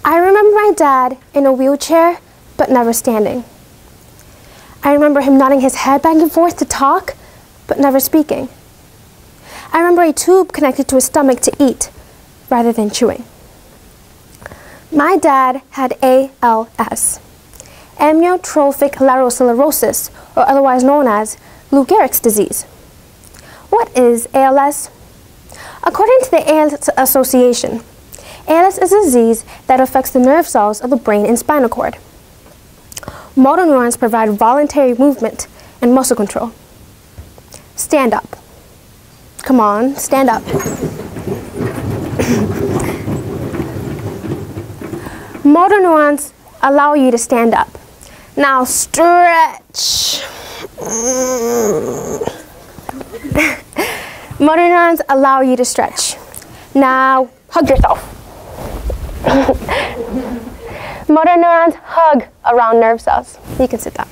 I remember my dad in a wheelchair, but never standing. I remember him nodding his head back and forth to talk, but never speaking. I remember a tube connected to his stomach to eat, rather than chewing. My dad had ALS, amyotrophic lateral sclerosis, or otherwise known as Lou Gehrig's disease. What is ALS? According to the ALS Association, ALS is a disease that affects the nerve cells of the brain and spinal cord. Motor neurons provide voluntary movement and muscle control. Stand up. Come on, stand up. Motor neurons allow you to stand up. Now stretch. Motor neurons allow you to stretch. Now hug yourself. Motor neurons hug around nerve cells. You can sit down.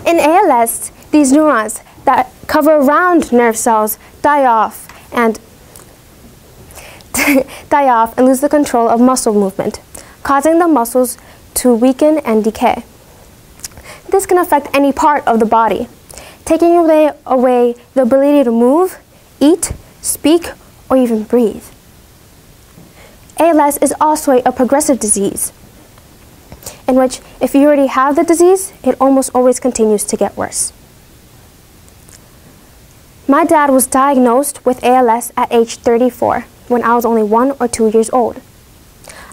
In ALS, these neurons that cover around nerve cells die off and lose the control of muscle movement, causing the muscles to weaken and decay. This can affect any part of the body, taking away the ability to move, eat, speak, or even breathe. ALS is also a progressive disease, in which if you already have the disease, it almost always continues to get worse. My dad was diagnosed with ALS at age 34 when I was only 1 or 2 years old.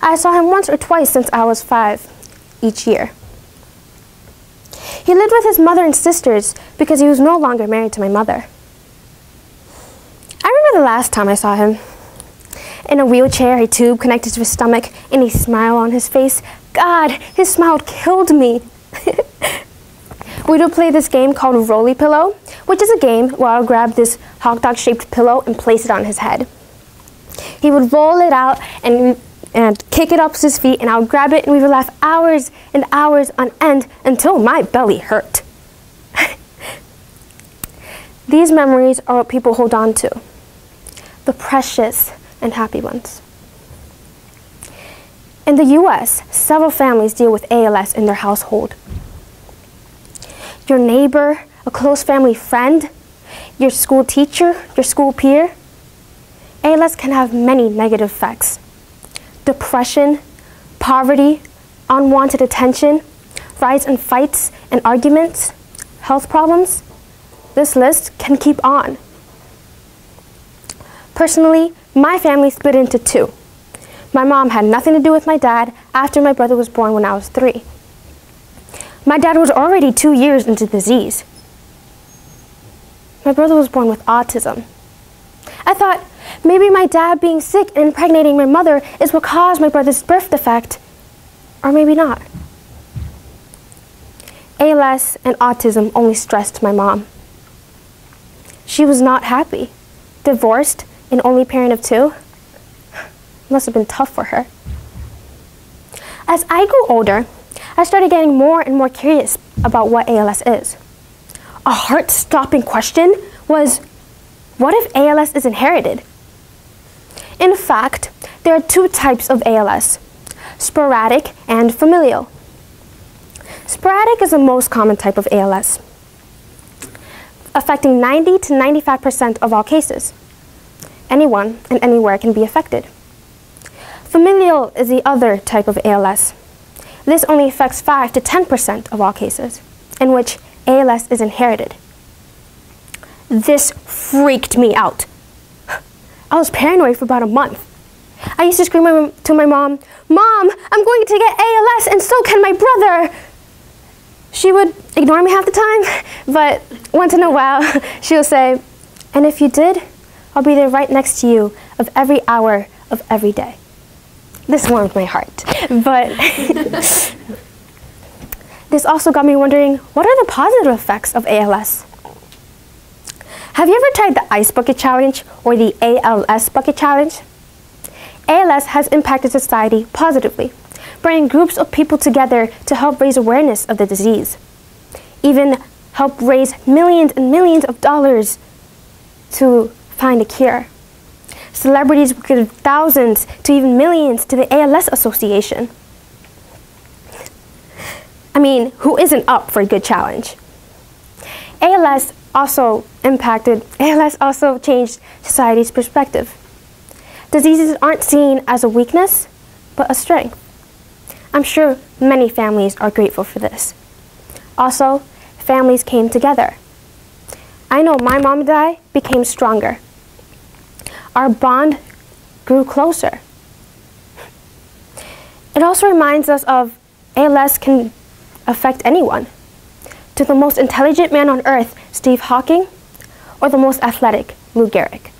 I saw him once or twice since I was 5 each year. He lived with his mother and sisters because he was no longer married to my mother. I remember the last time I saw him. In a wheelchair, a tube connected to his stomach, and a smile on his face. God, his smile killed me. We would play this game called Rolly Pillow, which is a game where I'll grab this hot dog shaped pillow and place it on his head. He would roll it out and kick it up to his feet, and I would grab it, and we would laugh hours and hours on end until my belly hurt. These memories are what people hold on to, the precious and happy ones. In the US, several families deal with ALS in their household. Your neighbor, a close family friend, your school teacher, your school peer. ALS can have many negative effects. Depression, poverty, unwanted attention, rise in fights and arguments, health problems. This list can keep on. Personally, my family split into two. My mom had nothing to do with my dad after my brother was born when I was 3. My dad was already 2 years into the disease. My brother was born with autism. I thought maybe my dad being sick and impregnating my mother is what caused my brother's birth defect, or maybe not. ALS and autism only stressed my mom. She was not happy. Divorced, an only parent of 2. Must have been tough for her. As I grew older, I started getting more and more curious about what ALS is. A heart-stopping question was, what if ALS is inherited? In fact, there are 2 types of ALS, sporadic and familial. Sporadic is the most common type of ALS, affecting 90 to 95% of all cases. Anyone and anywhere can be affected. Familial is the other type of ALS. This only affects 5 to 10% of all cases, in which ALS is inherited. This freaked me out. I was paranoid for about a month. I used to scream to my mom, "Mom, I'm going to get ALS and so can my brother." She would ignore me half the time, but once in a while, she would say, "And if you did, I'll be there right next to you of every hour of every day." This warmed my heart, but this also got me wondering, what are the positive effects of ALS? Have you ever tried the Ice Bucket Challenge or the ALS Bucket Challenge? ALS has impacted society positively, bringing groups of people together to help raise awareness of the disease, even help raise millions and millions of dollars to find a cure. Celebrities would give thousands to even millions to the ALS Association. I mean, who isn't up for a good challenge? ALS also changed society's perspective. Diseases aren't seen as a weakness, but a strength. I'm sure many families are grateful for this. Also, families came together. I know my mom and I became stronger. Our bond grew closer. It also reminds us of ALS can affect anyone. To the most intelligent man on earth, Steve Hawking, or the most athletic, Lou Gehrig.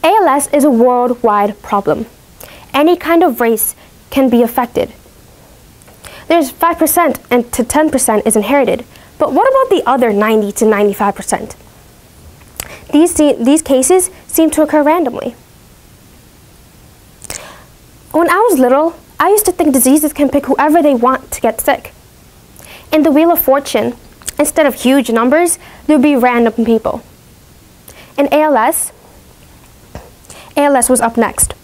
ALS is a worldwide problem. Any kind of race can be affected. There's 5% and to 10% is inherited, but what about the other 90 to 95%? These cases seem to occur randomly. When I was little, I used to think diseases can pick whoever they want to get sick. In the Wheel of Fortune, instead of huge numbers, there would be random people. In ALS was up next.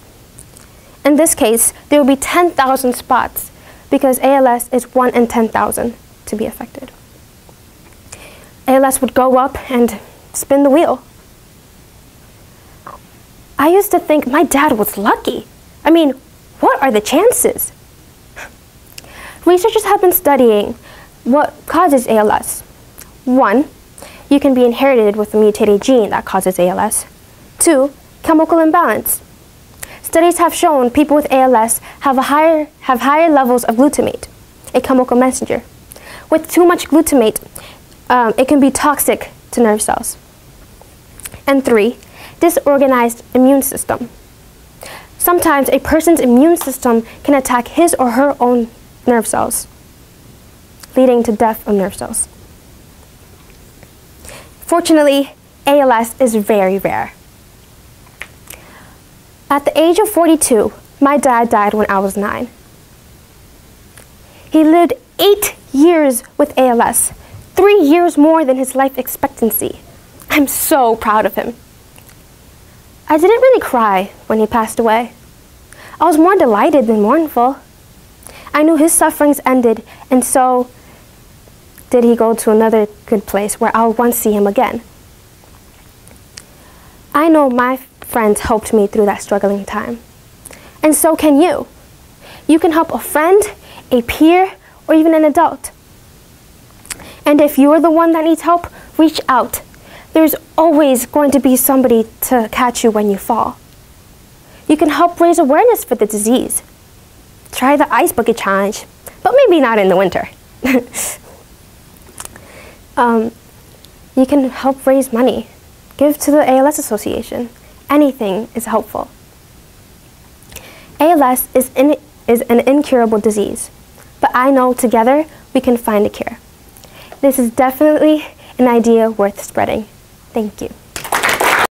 In this case, there will be 10,000 spots because ALS is 1 in 10,000 to be affected. ALS would go up and spin the wheel. I used to think my dad was lucky. I mean, what are the chances? Researchers have been studying what causes ALS. 1, you can be inherited with a mutated gene that causes ALS. 2, chemical imbalance. Studies have shown people with ALS have higher levels of glutamate, a chemical messenger. With too much glutamate, it can be toxic to nerve cells. And 3, disorganized immune system. Sometimes a person's immune system can attack his or her own nerve cells, leading to death of nerve cells. Fortunately, ALS is very rare. At the age of 42, my dad died when I was 9. He lived 8 years with ALS, 3 years more than his life expectancy. I'm so proud of him. I didn't really cry when he passed away. I was more delighted than mournful. I knew his sufferings ended, and so did he go to another good place where I'll once see him again. I know my friends helped me through that struggling time. And so can you. You can help a friend, a peer, or even an adult. And if you're the one that needs help, reach out. There's always going to be somebody to catch you when you fall. You can help raise awareness for the disease. Try the ice bucket challenge, but maybe not in the winter. You can help raise money. Give to the ALS Association. Anything is helpful. ALS is an incurable disease, but I know together we can find a cure. This is definitely an idea worth spreading. Thank you.